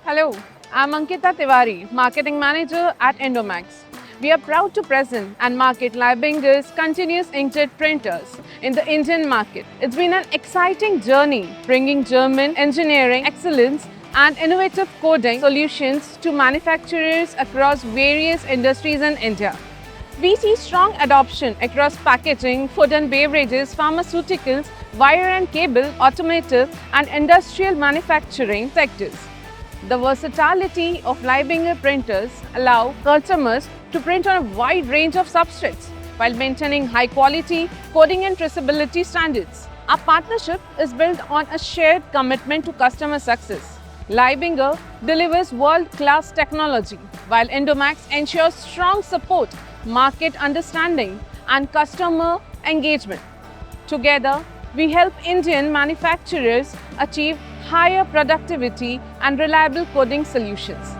Hello, I'm Ankita Tiwari, Marketing Manager at Indomax. We are proud to present and market Leibinger's continuous inkjet printers in the Indian market. It's been an exciting journey bringing German engineering excellence and innovative coding solutions to manufacturers across various industries in India. We see strong adoption across packaging, food and beverages, pharmaceuticals, wire and cable, automotive, and industrial manufacturing sectors. The versatility of Leibinger printers allow customers to print on a wide range of substrates while maintaining high quality, coding and traceability standards. Our partnership is built on a shared commitment to customer success. Leibinger delivers world-class technology, while Indomax ensures strong support, market understanding, and customer engagement. Together, we help Indian manufacturers achieve higher productivity and reliable coding solutions.